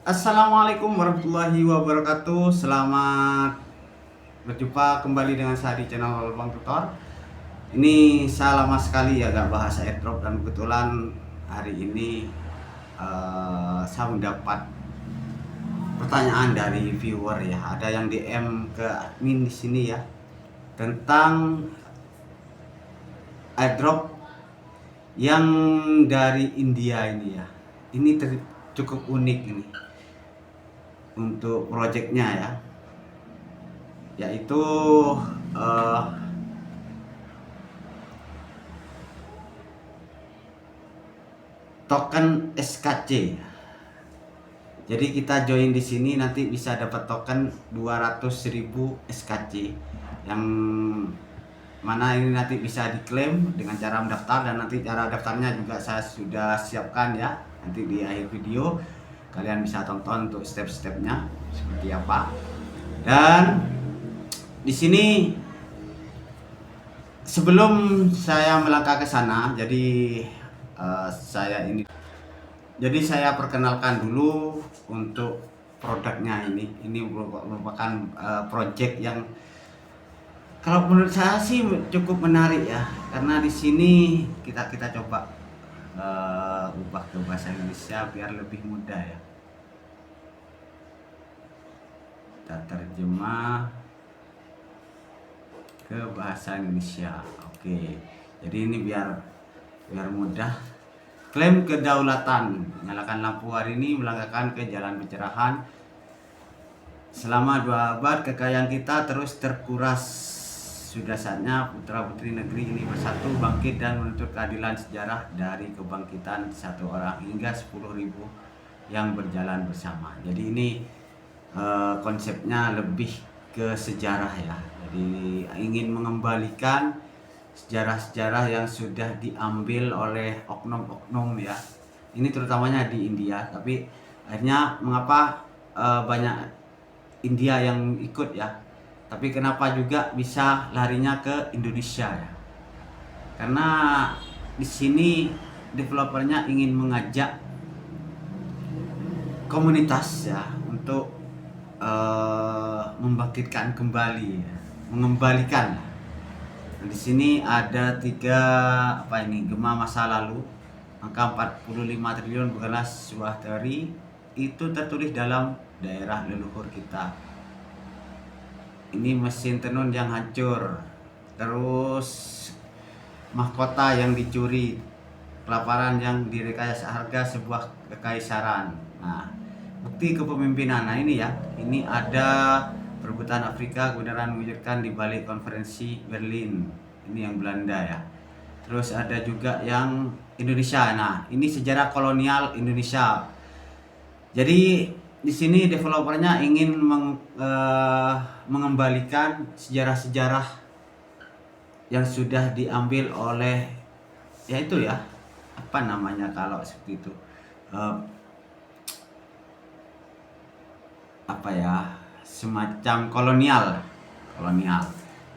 Assalamualaikum warahmatullahi wabarakatuh. Selamat berjumpa kembali dengan saya di channel Bang Tutor. Ini saya lama sekali ya gak bahas airdrop, dan kebetulan hari ini saya mendapat pertanyaan dari viewer ya. Ada yang DM ke admin di sini ya tentang airdrop yang dari India ini ya. Ini cukup unik ini untuk projectnya ya, yaitu uh, token SKC. Jadi kita join di sini nanti bisa dapat token 200.000 SKC, yang mana ini nanti bisa diklaim dengan cara mendaftar, dan nanti cara daftarnya juga saya sudah siapkan ya. Nanti di akhir video kalian bisa tonton untuk step-stepnya seperti apa. Dan di sini sebelum saya melangkah ke sana, saya perkenalkan dulu untuk produknya ini. Ini merupakan project yang kalau menurut saya sih cukup menarik ya, karena di sini kita coba ubah ke bahasa Indonesia biar lebih mudah ya. Kita terjemah ke bahasa Indonesia. Oke. Jadi ini biar mudah. Klaim kedaulatan, nyalakan lampu hari ini, melangkahkan ke jalan pencerahan. Selama 2 abad kekayaan kita terus terkuras. Sudah saatnya putra putri negeri ini bersatu, bangkit dan menuntut keadilan sejarah dari kebangkitan satu orang hingga 10.000 yang berjalan bersama. Jadi ini konsepnya lebih ke sejarah ya. Jadi ingin mengembalikan sejarah-sejarah yang sudah diambil oleh oknum-oknum ya. Ini terutamanya di India, tapi akhirnya mengapa banyak India yang ikut ya. Tapi kenapa juga bisa larinya ke Indonesia ya? Karena di sini developernya ingin mengajak komunitas ya untuk membangkitkan kembali ya, mengembalikan. Nah, di sini ada 3 gema masa lalu. Angka 45 triliun bukanlah sebuah teori, itu tertulis dalam daerah leluhur kita. Ini mesin tenun yang hancur, terus mahkota yang dicuri, kelaparan yang direkayasa harga sebuah kekaisaran. Nah, bukti kepemimpinan. Nah ini ya, ini ada perebutan Afrika kebenaran mewujudkan di balik konferensi Berlin. Ini yang Belanda ya. Terus ada juga yang Indonesia. Nah, ini sejarah kolonial Indonesia. Jadi di sini developernya ingin mengembalikan sejarah-sejarah yang sudah diambil oleh, yaitu ya, apa namanya kalau seperti itu, semacam kolonial.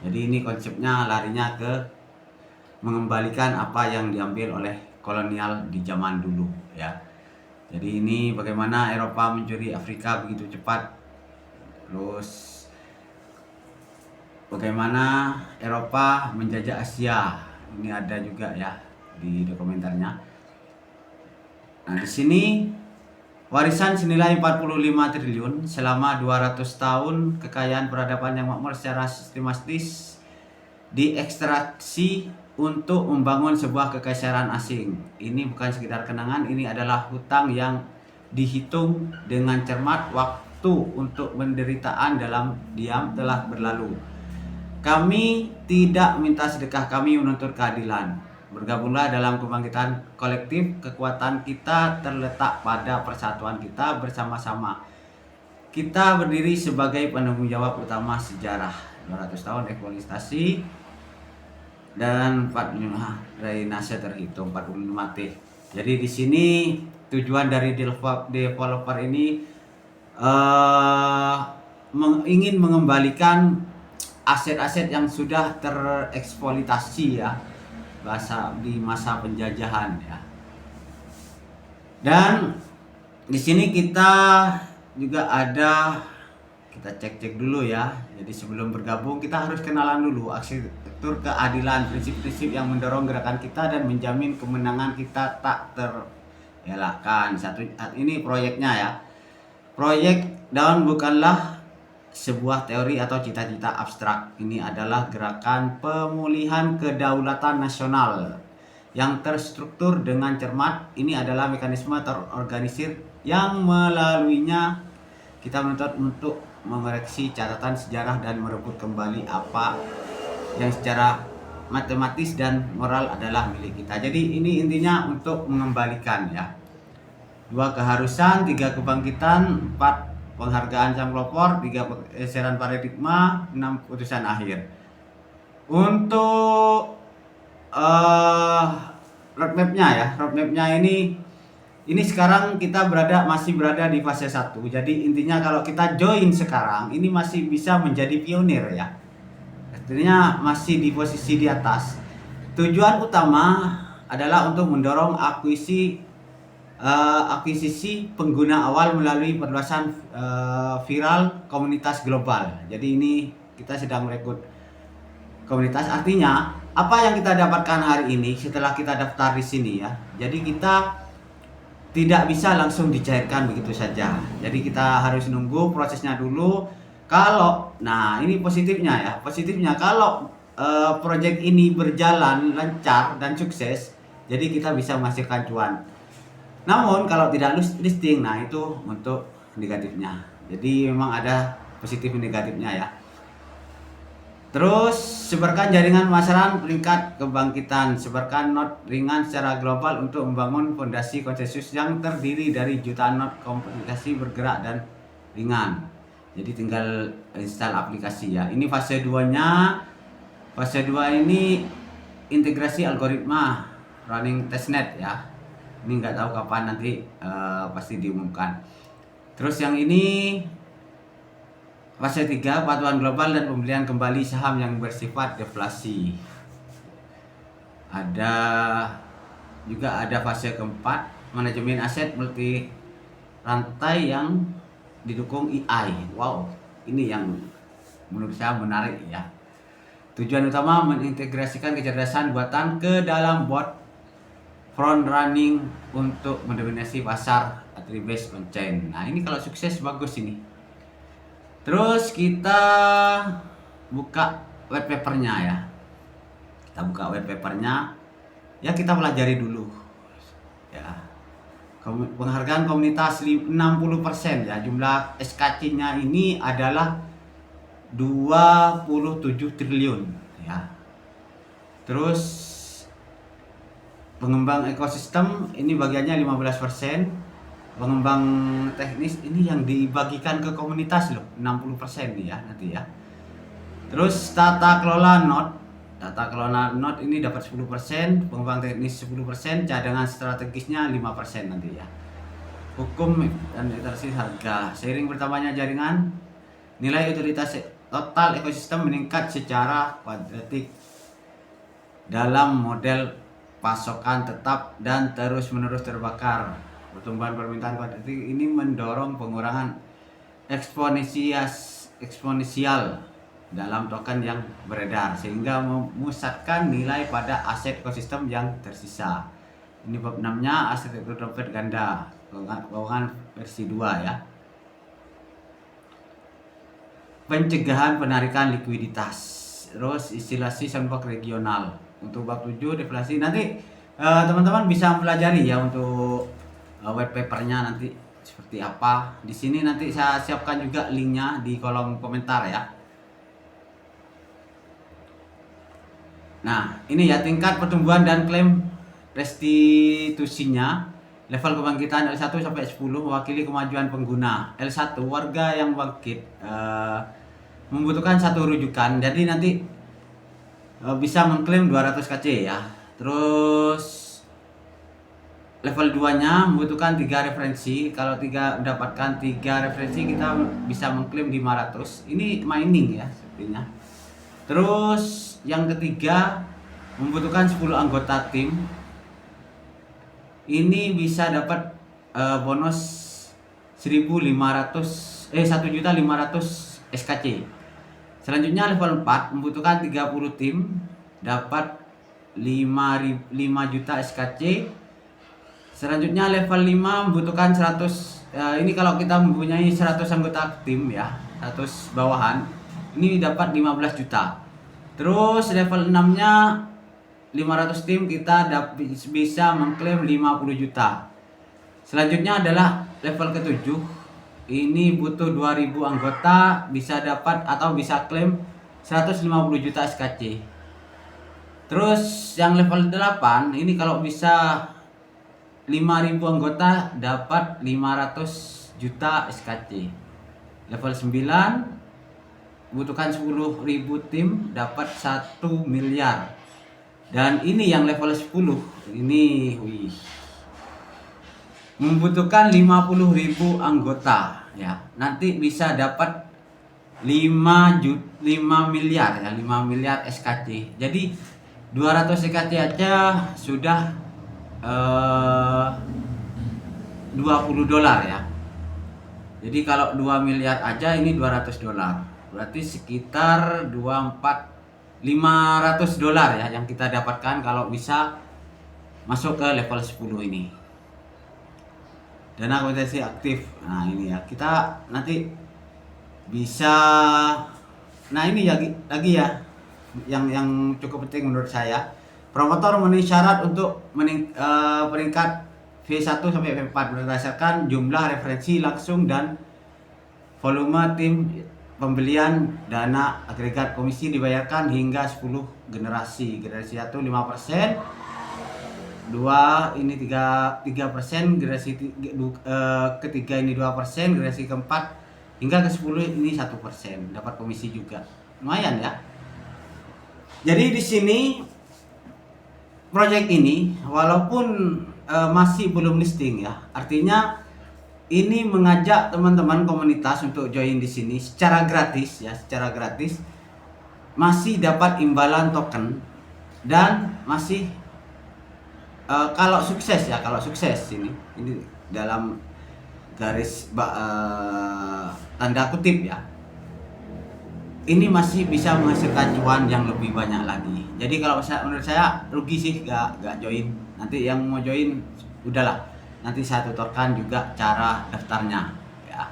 Jadi ini konsepnya larinya ke mengembalikan apa yang diambil oleh kolonial di zaman dulu ya. Jadi ini bagaimana Eropa mencuri Afrika begitu cepat, terus bagaimana Eropa menjajah Asia. Ini ada juga ya di dokumenternya. Nah, di sini warisan senilai 45 triliun selama 200 tahun kekayaan peradaban yang makmur secara sistematis diekstraksi untuk membangun sebuah kekaisaran asing. Ini bukan sekedar kenangan, ini adalah hutang yang dihitung dengan cermat. Waktu untuk penderitaan dalam diam telah berlalu. Kami tidak minta sedekah, kami menuntut keadilan. Bergabunglah dalam kebangkitan kolektif. Kekuatan kita terletak pada persatuan kita bersama-sama. Kita berdiri sebagai penanggung jawab utama sejarah 200 tahun eksploitasi dan 45 drainase terhitung 45 T. Jadi di sini tujuan dari developer ini ingin mengembalikan aset-aset yang sudah tereksploitasi ya, di masa penjajahan ya. Dan Di sini kita juga ada, kita cek-cek dulu ya. Jadi sebelum bergabung kita harus kenalan dulu arsitektur keadilan, prinsip-prinsip yang mendorong gerakan kita dan menjamin kemenangan kita tak terelakkan. Ini proyeknya ya. Proyek Daun bukanlah sebuah teori atau cita-cita abstrak. Ini adalah gerakan pemulihan kedaulatan nasional yang terstruktur dengan cermat. Ini adalah mekanisme terorganisir yang melaluinya kita menuntut untuk mengoreksi catatan sejarah dan merebut kembali apa yang secara matematis dan moral adalah milik kita. Jadi ini intinya untuk mengembalikan ya. 2 keharusan, 3 kebangkitan, 4 penghargaan sang pelopor, 3 pergeseran paradigma, 6 putusan akhir. Untuk roadmapnya ya, roadmapnya ini sekarang kita masih berada di fase 1. Jadi intinya kalau kita join sekarang ini masih bisa menjadi pionir ya. Artinya masih di posisi di atas. Tujuan utama adalah untuk mendorong akuisisi pengguna awal melalui perluasan viral komunitas global. Jadi ini kita sedang merekrut komunitas. Artinya apa yang kita dapatkan hari ini setelah kita daftar di sini ya. Jadi kita tidak bisa langsung dicairkan begitu saja. Jadi kita harus nunggu prosesnya dulu. Nah ini positifnya ya. Positifnya kalau proyek ini berjalan lancar dan sukses, jadi kita bisa menghasilkan cuan. Namun kalau tidak listing, nah itu untuk negatifnya. Jadi memang ada positif dan negatifnya ya. Terus sebarkan jaringan pemasaran peringkat kebangkitan, sebarkan node ringan secara global untuk membangun fondasi konsensus yang terdiri dari jutaan node komunikasi bergerak dan ringan. Jadi tinggal install aplikasi ya. Ini fase 2-nya. Fase 2 ini integrasi algoritma running testnet ya. Ini nggak tahu kapan nanti pasti diumumkan. Terus yang ini fase 3, patuhan global dan pembelian kembali saham yang bersifat deflasi. Juga ada fase keempat, manajemen aset multi rantai yang didukung AI. Wow, ini yang menurut saya menarik ya. Tujuan utama mengintegrasikan kecerdasan buatan ke dalam bot front running untuk mendominasi pasar attribute on-chain. Nah ini kalau sukses bagus ini. Terus kita buka white papernya ya. Kita buka white papernya. Ya kita pelajari dulu. Ya. Penghargaan komunitas 60% ya. Jumlah SKC-nya ini adalah 27 triliun ya. Terus pengembang ekosistem ini bagiannya 15%. Pengembang teknis ini yang dibagikan ke komunitas loh, 60% nih ya nanti ya. Terus tata kelola node ini dapat 10%, pengembang teknis 10%, cadangan strategisnya 5% nanti ya. Hukum dan literasi harga. Seiring bertambahnya jaringan, nilai utilitas total ekosistem meningkat secara kuadratik dalam model pasokan tetap dan terus-menerus terbakar. Pertumbuhan permintaan kuadratik ini mendorong pengurangan eksponensial dalam token yang beredar sehingga memusatkan nilai pada aset ekosistem yang tersisa. Ini bab 6-nya arsitektur dompet ganda, keuangan versi 2 ya. Pencegahan penarikan likuiditas. Terus istilasi sandbox regional. Untuk bab 7 deflasi nanti teman-teman bisa mempelajari ya untuk white papernya nanti seperti apa. Di sini nanti saya siapkan juga linknya di kolom komentar ya. Nah ini ya tingkat pertumbuhan dan klaim restitusinya. Level kebangkitan L1 sampai 10 mewakili kemajuan pengguna. L1 warga yang bangkit membutuhkan satu rujukan. Jadi nanti bisa mengklaim 200 KC ya. Terus level 2-nya membutuhkan 3 referensi. Kalau mendapatkan 3 referensi kita bisa mengklaim 500. Ini mining ya sepertinya. Terus yang ketiga membutuhkan 10 anggota tim. Ini bisa dapat bonus 1.500 SKC. Selanjutnya level 4 membutuhkan 30 tim dapat 5 juta SKC. Selanjutnya level 5 membutuhkan 100, ini kalau kita mempunyai 100 anggota tim ya, 100 bawahan, ini dapat 15 juta. Terus level 6-nya 500 tim kita bisa mengklaim 50 juta. Selanjutnya adalah level ke-7. Ini butuh 2000 anggota, bisa dapat atau bisa klaim 150 juta SKC. Terus yang level 8 ini kalau bisa 5000 anggota dapat 500 juta SKC. Level 9 butuhkan 10.000 tim dapat 1 miliar. Dan ini yang level 10 ini membutuhkan 50.000 anggota ya. Nanti bisa dapat 5 miliar ya, 5 miliar SKC. Jadi 200 SKC aja sudah $20 ya. Jadi kalau 2 miliar aja ini $200. Berarti sekitar 500 dolar ya yang kita dapatkan kalau bisa masuk ke level 10 ini. Dana kompensasi aktif. Nah, ini ya. Kita nanti bisa, nah ini lagi ya yang cukup penting menurut saya. Promotor memenuhi syarat untuk peringkat V1 sampai V4 berdasarkan jumlah referensi langsung dan volume tim pembelian. Dana agregat komisi dibayarkan hingga 10 generasi. Generasi 1 5%, 2 ini 3%, generasi ketiga ini 2%, generasi keempat hingga ke-10 ini 1%. Dapat komisi juga. Lumayan ya. Jadi di sini proyek ini walaupun masih belum listing ya, artinya ini mengajak teman-teman komunitas untuk join di sini secara gratis ya, secara gratis. Masih dapat imbalan token dan masih kalau sukses ya, kalau sukses ini dalam garis tanda kutip ya, ini masih bisa menghasilkan cuan yang lebih banyak lagi. Jadi kalau menurut saya rugi sih gak join. Nanti yang mau join udahlah, nanti saya tutorkan juga cara daftarnya ya.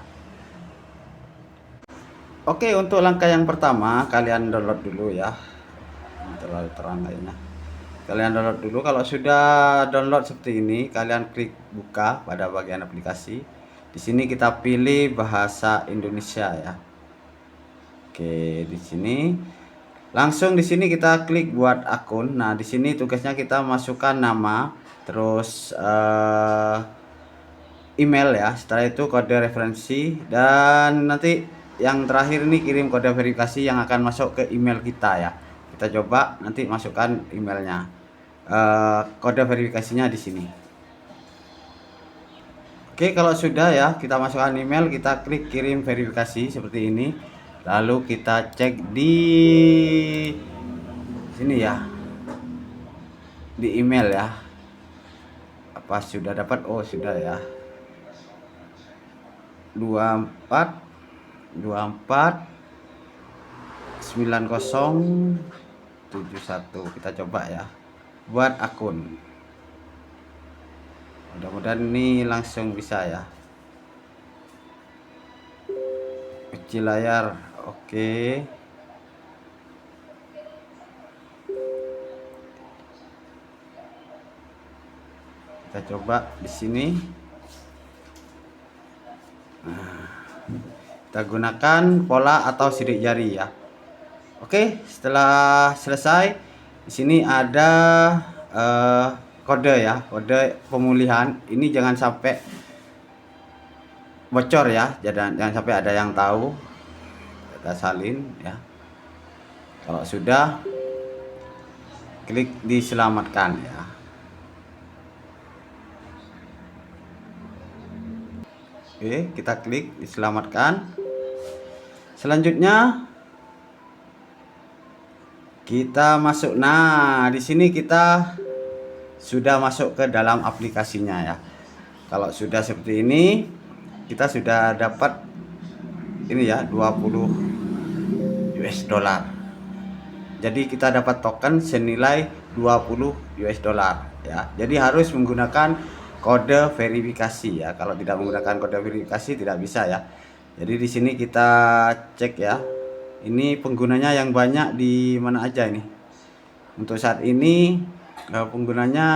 Oke, untuk langkah yang pertama kalian download dulu ya. Terlalu terang kayaknya. Kalian download dulu. Kalau sudah download seperti ini, kalian klik buka pada bagian aplikasi. Di sini kita pilih bahasa Indonesia ya. Oke, di sini langsung di sini kita klik buat akun. Nah, di sini tugasnya kita masukkan nama, terus email ya. Setelah itu kode referensi, dan nanti yang terakhir ini kirim kode verifikasi yang akan masuk ke email kita ya. Kita coba nanti masukkan emailnya. Kode verifikasinya di sini. Oke, kalau sudah ya, kita masukkan email, kita klik kirim verifikasi seperti ini. Lalu kita cek di sini ya, di email ya, apa sudah dapat. Oh sudah ya, 24 9071. Kita coba ya, buat akun. Mudah-mudahan ini langsung bisa ya. Kecil layar, oke. Kita coba di sini. Nah, kita gunakan pola atau sidik jari ya. Oke, setelah selesai di sini ada kode ya, kode pemulihan. Ini jangan sampai bocor ya, jangan sampai ada yang tahu. Kita salin ya. Kalau sudah, klik diselamatkan ya. Oke, kita klik diselamatkan. Selanjutnya kita masuk. Nah, di sini kita sudah masuk ke dalam aplikasinya ya. Kalau sudah seperti ini, kita sudah dapat ini ya 20 US dollar. Jadi kita dapat token senilai 20 US dollar ya. Jadi harus menggunakan kode verifikasi ya. Kalau tidak menggunakan kode verifikasi tidak bisa ya. Jadi di sini kita cek ya. Ini penggunanya yang banyak di mana aja ini. Untuk saat ini penggunanya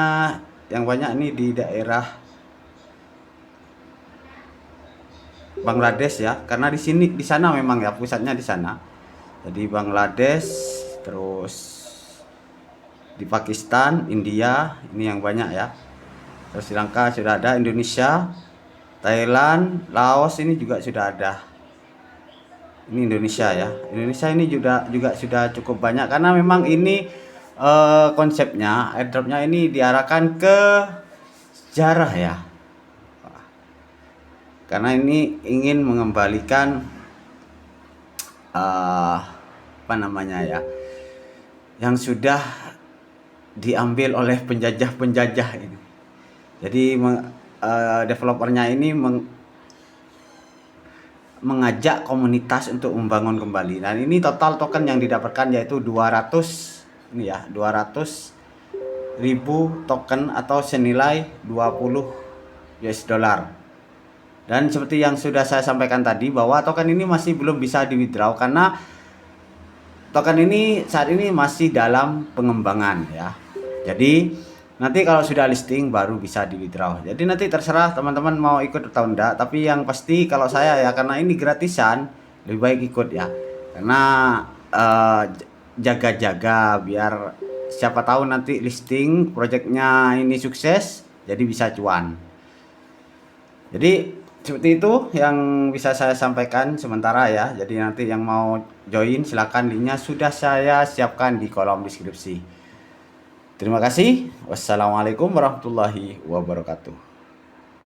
yang banyak ini di daerah Bangladesh ya. Karena di sana memang ya pusatnya di sana. Jadi Bangladesh, terus di Pakistan, India ini yang banyak ya. Terus Sri Lanka sudah ada, Indonesia, Thailand, Laos ini juga sudah ada. Ini Indonesia ya. Indonesia ini juga sudah cukup banyak karena memang ini konsepnya airdropnya ini diarahkan ke sejarah ya. Karena ini ingin mengembalikan apa namanya ya, yang sudah diambil oleh penjajah-penjajah ini. Jadi developernya ini mengajak komunitas untuk membangun kembali. Dan ini total token yang didapatkan yaitu 200 ini ya, 200.000 token atau senilai 20 US dollar. Dan seperti yang sudah saya sampaikan tadi bahwa token ini masih belum bisa di withdraw karena token ini saat ini masih dalam pengembangan ya. Jadi nanti kalau sudah listing baru bisa di withdraw. Jadi nanti terserah teman-teman mau ikut atau enggak. Tapi yang pasti kalau saya ya, karena ini gratisan, lebih baik ikut ya. Karena jaga-jaga biar siapa tahu nanti listing projectnya ini sukses, jadi bisa cuan. Jadi seperti itu yang bisa saya sampaikan sementara ya. Jadi nanti yang mau join silakan, linknya sudah saya siapkan di kolom deskripsi. Terima kasih. Wassalamualaikum warahmatullahi wabarakatuh.